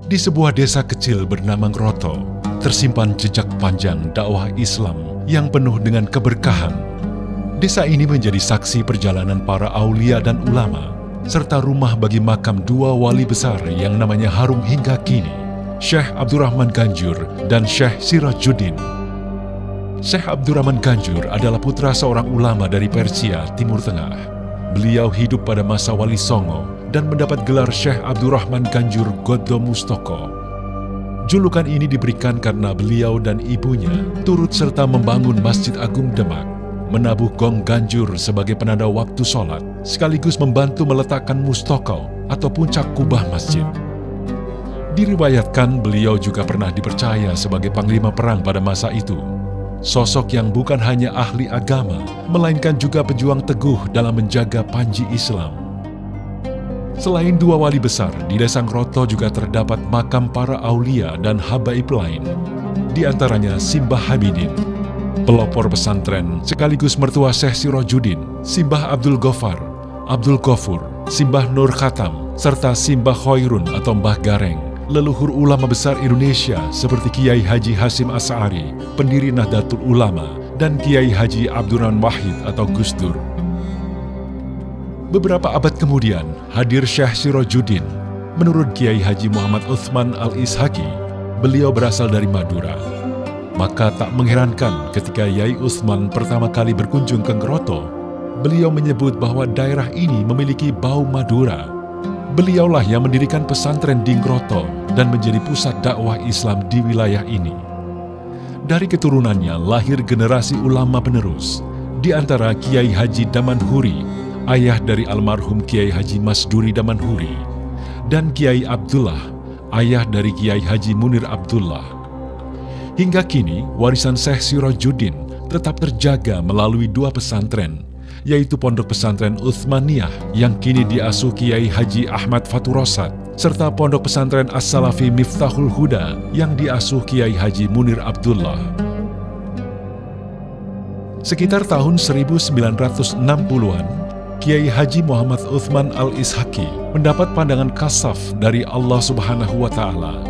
Di sebuah desa kecil bernama Ngroto, tersimpan jejak panjang dakwah Islam yang penuh dengan keberkahan. Desa ini menjadi saksi perjalanan para aulia dan ulama, serta rumah bagi makam dua wali besar yang namanya harum hingga kini, Syekh Abdurrahman Ganjur dan Syekh Sirajuddin. Syekh Abdurrahman Ganjur adalah putra seorang ulama dari Persia, Timur Tengah. Beliau hidup pada masa Wali Songo dan mendapat gelar Syekh Abdurrahman Ganjur Goddo Mustoko. Julukan ini diberikan karena beliau dan ibunya turut serta membangun Masjid Agung Demak, menabuh gong Ganjur sebagai penanda waktu sholat, sekaligus membantu meletakkan mustoko atau puncak kubah masjid. Diriwayatkan beliau juga pernah dipercaya sebagai panglima perang pada masa itu. Sosok yang bukan hanya ahli agama, melainkan juga pejuang teguh dalam menjaga panji Islam. Selain dua wali besar, di desa Ngroto juga terdapat makam para aulia dan habaib lain. Di antaranya Simbah Habibin, pelopor pesantren sekaligus mertua Syekh Sirajuddin, Simbah Abdul Ghaffar, Abdul Ghafur, Simbah Nur Khatam, serta Simbah Khairun atau Mbah Gareng, leluhur ulama besar Indonesia seperti Kiai Haji Hasyim Asy'ari, pendiri Nahdlatul Ulama, dan Kiai Haji Abdurrahman Wahid atau Gus Dur. Beberapa abad kemudian, hadir Syekh Sirajuddin. Menurut Kiai Haji Muhammad Utsman Al-Ishaqi, beliau berasal dari Madura. Maka tak mengherankan ketika Yai Utsman pertama kali berkunjung ke Ngroto, beliau menyebut bahwa daerah ini memiliki bau Madura. Beliaulah yang mendirikan pesantren di Ngroto dan menjadi pusat dakwah Islam di wilayah ini. Dari keturunannya lahir generasi ulama penerus, di antara Kiai Haji Damanhuri, ayah dari almarhum Kiai Haji Masduri Damanhuri, dan Kiai Abdullah, ayah dari Kiai Haji Munir Abdullah. Hingga kini, warisan Syekh Sirajuddin tetap terjaga melalui dua pesantren, yaitu Pondok Pesantren Utsmaniyah yang kini diasuh Kiai Haji Ahmad Faturosat, serta Pondok Pesantren As-Salafi Miftahul Huda yang diasuh Kiai Haji Munir Abdullah. Sekitar tahun 1960-an, Kiai Haji Muhammad Utsman Al-Ishaqi mendapat pandangan kasaf dari Allah Subhanahu wa Ta'ala.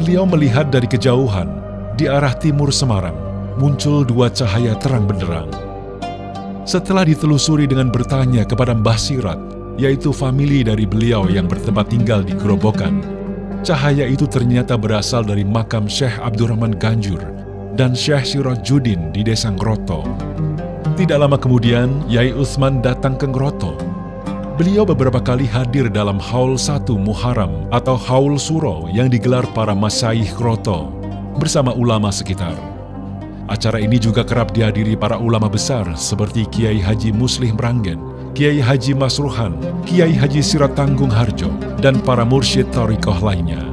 Beliau melihat dari kejauhan, di arah timur Semarang, muncul dua cahaya terang benderang. Setelah ditelusuri dengan bertanya kepada Mbah Sirat, yaitu famili dari beliau yang bertempat tinggal di Gerobokan, cahaya itu ternyata berasal dari makam Syekh Abdurrahman Ganjur dan Syekh Sirajuddin di desa Ngroto. Tidak lama kemudian, Yai Utsman datang ke Ngroto. Beliau beberapa kali hadir dalam Haul 1 Muharram atau Haul Suro yang digelar para masyayikh Ngroto bersama ulama sekitar. Acara ini juga kerap dihadiri para ulama besar seperti Kiai Haji Muslih Meranggen, Kiai Haji Masruhan, Kiai Haji Sirat Tanggung Harjo, dan para mursyid thariqah lainnya.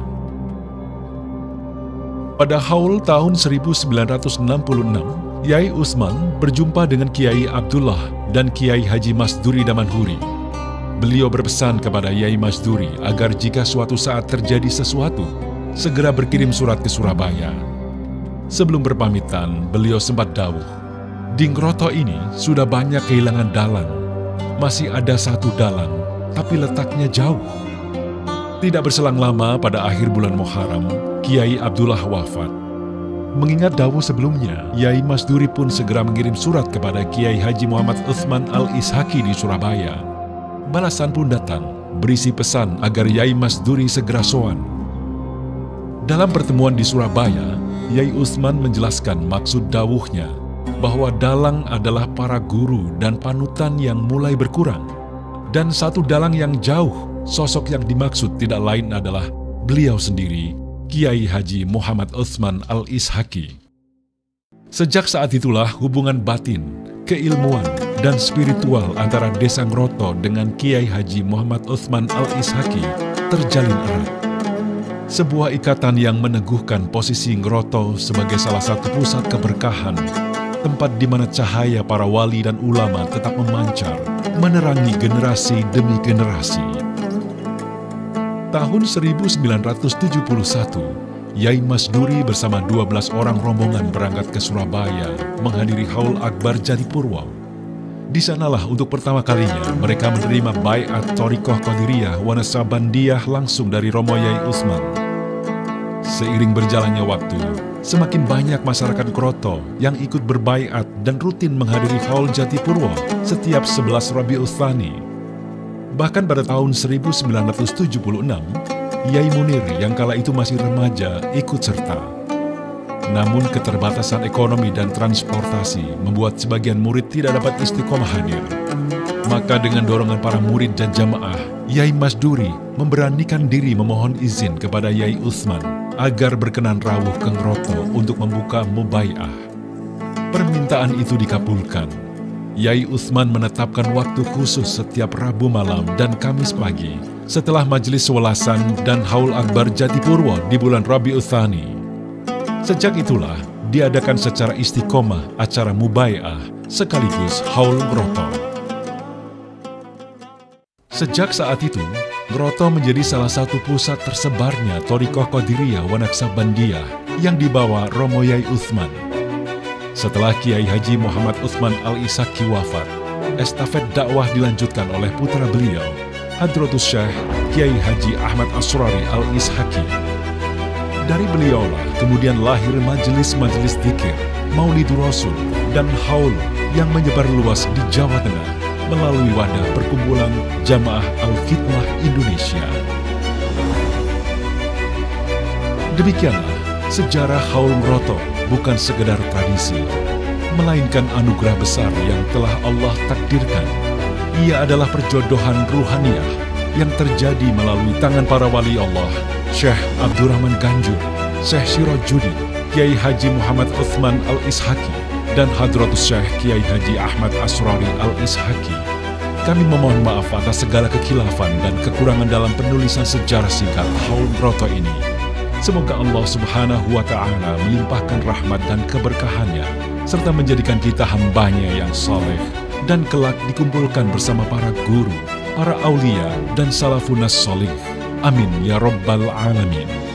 Pada Haul tahun 1966, Yai Utsman berjumpa dengan Kiai Abdullah dan Kiai Haji Masduri Damanhuri. Beliau berpesan kepada Yai Masduri agar jika suatu saat terjadi sesuatu, segera berkirim surat ke Surabaya. Sebelum berpamitan, beliau sempat dawuh, di Ngroto ini sudah banyak kehilangan dalang. Masih ada satu dalang, tapi letaknya jauh. Tidak berselang lama pada akhir bulan Muharram, Kiai Abdullah wafat. Mengingat dawuh sebelumnya, Yai Masduri pun segera mengirim surat kepada Kiai Haji Muhammad Utsman Al-Ishaqi di Surabaya. Balasan pun datang, berisi pesan agar Yai Masduri segera sowan. Dalam pertemuan di Surabaya, Yai Utsman menjelaskan maksud dawuhnya bahwa dalang adalah para guru dan panutan yang mulai berkurang. Dan satu dalang yang jauh, sosok yang dimaksud tidak lain adalah beliau sendiri, Kiai Haji Muhammad Utsman Al-Ishaqi. Sejak saat itulah hubungan batin, keilmuan, dan spiritual antara desa Ngroto dengan Kiai Haji Muhammad Utsman Al-Ishaqi terjalin erat. Sebuah ikatan yang meneguhkan posisi Ngroto sebagai salah satu pusat keberkahan, tempat di mana cahaya para wali dan ulama tetap memancar, menerangi generasi demi generasi. Tahun 1971, Yai Masduri bersama 12 orang rombongan berangkat ke Surabaya menghadiri Haul Akbar Jatipurwo. Di sanalah untuk pertama kalinya mereka menerima baiat Thariqah Qadiriyah wa Naqsabandiyah langsung dari Romo Yai Utsman. Seiring berjalannya waktu, semakin banyak masyarakat Kroto yang ikut berbaiat dan rutin menghadiri haul Jatipurwo setiap 11 Rabiul Tsani. Bahkan pada tahun 1976, Yai Munir yang kala itu masih remaja ikut serta. Namun keterbatasan ekonomi dan transportasi membuat sebagian murid tidak dapat istiqomah hadir. Maka dengan dorongan para murid dan jamaah, Yai Masduri memberanikan diri memohon izin kepada Yai Utsman agar berkenan rawuh ke Ngroto untuk membuka mubai'ah. Permintaan itu dikabulkan. Yai Utsman menetapkan waktu khusus setiap Rabu malam dan Kamis pagi setelah majelis welasan dan haul akbar Jatipurwo di bulan Rabiul Tsani. Sejak itulah diadakan secara istiqomah acara mubai'ah sekaligus haul Ngroto. Sejak saat itu, Ngroto menjadi salah satu pusat tersebarnya Thariqah Qadiriyah wa Naqsabandiyah yang dibawa Romo Yai Utsman. Setelah Kiai Haji Muhammad Utsman Al-Ishaqi wafat, estafet dakwah dilanjutkan oleh putra beliau, Hadratus Syekh Kiai Haji Ahmad Asrari Al-Ishaqi. Dari beliaulah kemudian lahir majelis-majelis dzikir, Maulidur Rasul, dan haul yang menyebar luas di Jawa Tengah melalui wadah perkumpulan Jamaah Al-Khidmah Indonesia. Demikianlah sejarah haul Ngroto bukan sekedar tradisi, melainkan anugerah besar yang telah Allah takdirkan. Ia adalah perjodohan ruhaniyah yang terjadi melalui tangan para wali Allah, Syekh Abdurrahman Ganjur, Syekh Sirajuddin, Kiai Haji Muhammad Utsman Al-Ishaqi, dan Hadratus Syekh Kiai Haji Ahmad Asrari Al-Ishaqi. Kami memohon maaf atas segala kekhilafan dan kekurangan dalam penulisan sejarah singkat haul Ngroto ini. Semoga Allah Subhanahu wa Ta'ala melimpahkan rahmat dan keberkahannya, serta menjadikan kita hambanya yang saleh, dan kelak dikumpulkan bersama para guru, para aulia, dan salafun as-sholih. Amin ya Rabbal Alamin.